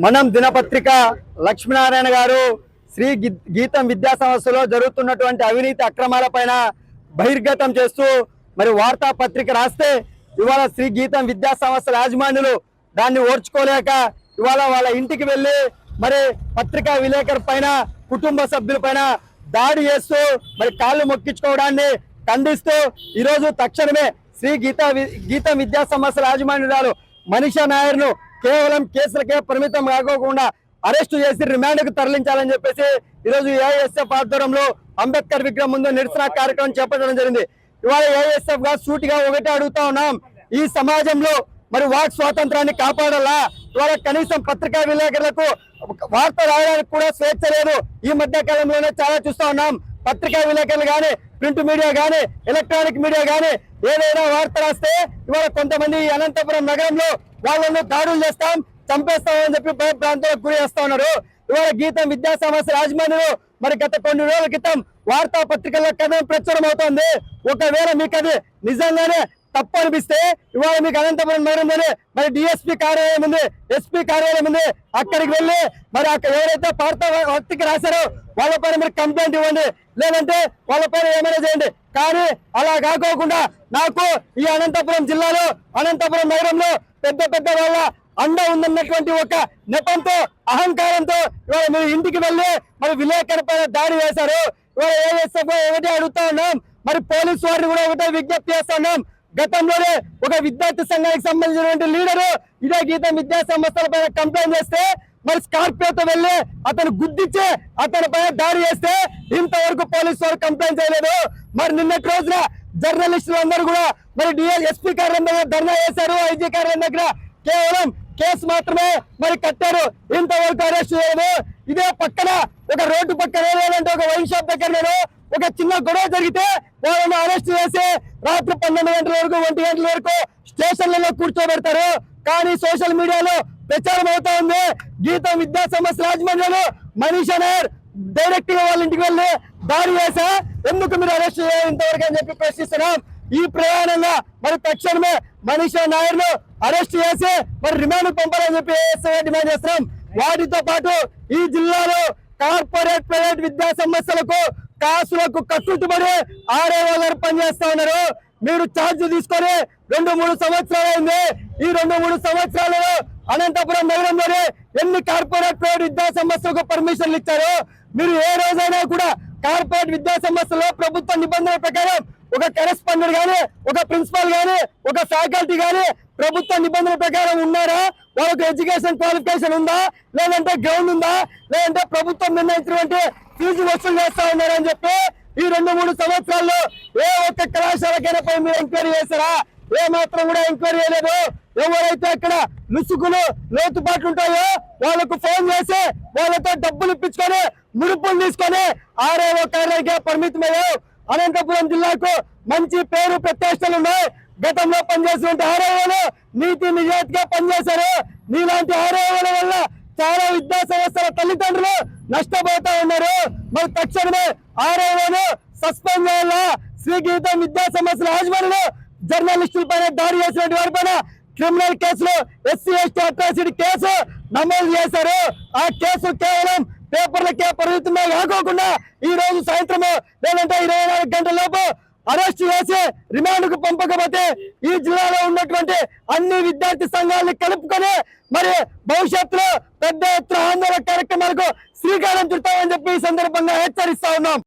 మనం దినపత్రిక లక్ష్మీనారాయణ గారు శ్రీ గీతం విద్యా సంస్థలో జరుగుతున్నటువంటి అవినీతి అక్రమాలపైన బహిర్గతం చేస్తూ మరి వార్తా పత్రిక రాస్తే ఇవాళ శ్రీ గీతం విద్యా సంస్థల యాజమాన్యులు దాన్ని ఓర్చుకోలేక ఇవాళ వాళ్ళ ఇంటికి వెళ్ళి మరి పత్రికా విలేకరు పైన కుటుంబ సభ్యుల పైన దాడి చేస్తూ మరి కాళ్ళు మొక్కించుకోవడాన్ని ఖండిస్తూ ఈరోజు తక్షణమే శ్రీ గీతం విద్యా సంస్థల యాజమాన్యురాలు మనీషా నాయర్ను కేవలం కేసులకే పరిమితం కాకోకుండా అరెస్టు చేసి రిమాండ్కు తరలించాలని చెప్పేసి ఈరోజు ఏఐఎస్ఎఫ్ ఆధ్వర్యంలో అంబేద్కర్ విగ్రహం ముందు నిరసన కార్యక్రమం చేపట్టడం జరిగింది. ఇవాళ ఏఐఎస్ఎఫ్ గా సూటిగా ఒకటే అడుగుతా ఉన్నాం, ఈ సమాజంలో మరి వాక్ స్వాతంత్రాన్ని కాపాడాలా? ఇవాళ కనీసం పత్రికా విలేకరులకు వార్త రాయడానికి కూడా స్వేచ్ఛ లేదు. ఈ మధ్య కాలంలోనే చాలా చూస్తా ఉన్నాం. పత్రికా విలేకరులు కానీ, ప్రింట్ మీడియా కానీ, ఎలక్ట్రానిక్ మీడియా కానీ ఏదైనా వార్త రాస్తే ఇవాళ కొంతమంది అనంతపురం నగరంలో వాళ్ళను దాడులు చేస్తాం, చంపేస్తామని చెప్పి భయభ్రాంతులకు గురి చేస్తా ఉన్నారు. ఇవాళ గీతం విద్యా సంస్థ యాజమాన్యులు మరి గత కొన్ని రోజుల క్రితం వార్తా పత్రికల్లో కథనం ప్రచురం అవుతోంది. ఒకవేళ మీకు అది నిజంగానే తప్పు అనిపిస్తే ఇవాళ మీకు అనంతపురం నగరంలోనే మరి డిఎస్పీ కార్యాలయం ఉంది, ఎస్పీ కార్యాలయం ఉంది, అక్కడికి వెళ్ళి మరి అక్కడ ఎవరైతే వార్తా పత్రిక రాశారో వాళ్ళ పైన మీరు కంప్లైంట్ ఇవ్వండి, లేదంటే వాళ్ళ పైన ఏమైనా చేయండి. కానీ అలా కాకోకుండా నాకు ఈ అనంతపురం జిల్లాలో అనంతపురం నగరంలో పెద్ద పెద్ద వాళ్ళ అండ ఉందన్నటువంటి ఒక నెపంతో అహంకారంతో ఇవాళ మీరు ఇంటికి వెళ్ళి మరి విలేకరు పైన దాడి వేశారు. ఇవాళ ఏఎస్ఎఫ్ ఒకటే అడుగుతా ఉన్నాం, మరి పోలీసు వారిని కూడా ఒకటే విజ్ఞప్తి చేస్తా ఉన్నాం. గతంలోనే ఒక విద్యార్థి సంఘానికి సంబంధించినటువంటి లీడరు ఇదే గీతం విద్యా సంస్థల పైన కంప్లైంట్ చేస్తే మరి స్కార్పియోతో వెళ్ళి అతను గుద్దించి అతని పైన దాడి చేస్తే ఇంతవరకు పోలీసు వారు కంప్లైంట్ చేయలేదు. మరి నిన్నటి రోజున జర్నలిస్టులు అందరూ కూడా మరి ఎస్పీ కార్యాలయం దగ్గర ధర్నా చేశారు, ఐజీ కార్యాలయం దగ్గర కేవలం కేసు మాత్రమే మరి కట్టారు, ఇంతవరకు అరెస్ట్ చేయలేదు. ఇదే పక్కన ఒక రోడ్డు పక్కన లేదంటే ఒక వైన్ షాప్ దగ్గర ఒక చిన్న గొడవ జరిగితే వాళ్ళని అరెస్ట్ చేసి రాత్రి 12 గంటల వరకు 1 గంటల వరకు స్టేషన్లలో కూర్చోబెడతారు. కానీ సోషల్ మీడియాలో ప్రచారం అవుతా ఉంది, గీతం విద్యా సంస్థ యాజమాన్యాలు మనీషా నాయర్ డైరెక్ట్ గా వాళ్ళ ఇంటికి వెళ్ళి దాడి చేశా, ఎందుకు మీరు అరెస్ట్ ఇంతవరకు అని చెప్పి ప్రశ్నిస్తున్నాం. ఈ ప్రయాణంగా మరి తక్షణమే మనీషా నాయర్ ను అరెస్ట్ చేసి మరి రిమాండ్ పంపాలని చెప్పి డిమాండ్ చేస్తున్నాం. వాటితో పాటు ఈ జిల్లాలో కార్పొరేట్ ప్రైవేట్ విద్యా సంస్థలకు కాసులకు కట్టుబడి ఆర్ఏఓ పనిచేస్తా ఉన్నారు. మీరు ఛార్జ్ తీసుకొని 2-3 సంవత్సరాలు అయింది. ఈ 2-3 సంవత్సరాలలో అనంతపురం నగరంలోనే ఎన్ని కార్పొరేట్ ప్రైవేట్ విద్యా సంస్థలకు పర్మిషన్లు ఇచ్చారు? మీరు ఏ రోజైనా కూడా కార్పొరేట్ విద్యా సంస్థలో ప్రభుత్వ నిబంధనల ప్రకారం ఒక కరెస్పాండెంట్ గానీ, ఒక ప్రిన్సిపల్ గానీ, ఒక ఫ్యాకల్టీ గానీ ప్రభుత్వ నిబంధనల ప్రకారం ఉన్నారా? వాళ్ళకు ఎడ్యుకేషన్ క్వాలిఫికేషన్ ఉందా, లేదంటే గ్రౌండ్ ఉందా, లేదంటే ప్రభుత్వం నిర్ణయించినటువంటి ఫీజు వసూలు చేస్తా ఉన్నారని చెప్పి ఈ 2-3 సంవత్సరాల్లో ఏ ఒక్క కళాశాలకైనా పోయి మీరు ఎంక్వైరీ చేశారా? ఏ మాత్రం కూడా ఎంక్వైరీ చేయలేదు. ఎవరైతే అక్కడ లుసుకులు లోతుపాట్లు ఉంటాయో వాళ్ళకు ఫోన్ చేసి వాళ్ళతో డబ్బులు ఇప్పించుకొని ముడుపులు తీసుకొని ఆర్ఏఓ కార్యాలయానికి పరిమితమయ్యావు. అనంతపురం జిల్లాకు మంచి పేరు ప్రతిష్టలు ఉన్నాయి. గతంలో పనిచేసినటువంటి ఆర్ఏఓలు నీతి నిజాయితీగా పనిచేశారు. నీలాంటి ఆర్ఏఓల వల్ల చాలా విద్యా సంస్థల తల్లిదండ్రులు నష్టపోతా ఉన్నారు. మరి తక్షణమే ఆర్ఏఓను సస్పెండ్ చేయాలా? శ్రీ గీతం విద్యా సంస్థల యాజమాన్యులు జర్నలిస్టుల పైన దాడి చేసినటువంటి వారి పైన క్రిమినల్ కేసులు SC/ST అట్రాసిటీ కేసు నమోదు చేశారు. ఆ కేసు కేవలం పేపర్లకే పరిమితమే కాకోకుండా ఈ రోజు సాయంత్రం లేదంటే 24 గంటల లోపు అరెస్ట్ చేసి రిమాండ్ కు పంపకపోతే ఈ జిల్లాలో ఉన్నటువంటి అన్ని విద్యార్థి సంఘాలను కలుపుకొని మరి భవిష్యత్తులో పెద్ద ఎత్తున ఆందోళన కార్యక్రమాలకు శ్రీకారం చుడతామని చెప్పి ఈ సందర్భంగా హెచ్చరిస్తా ఉన్నాం.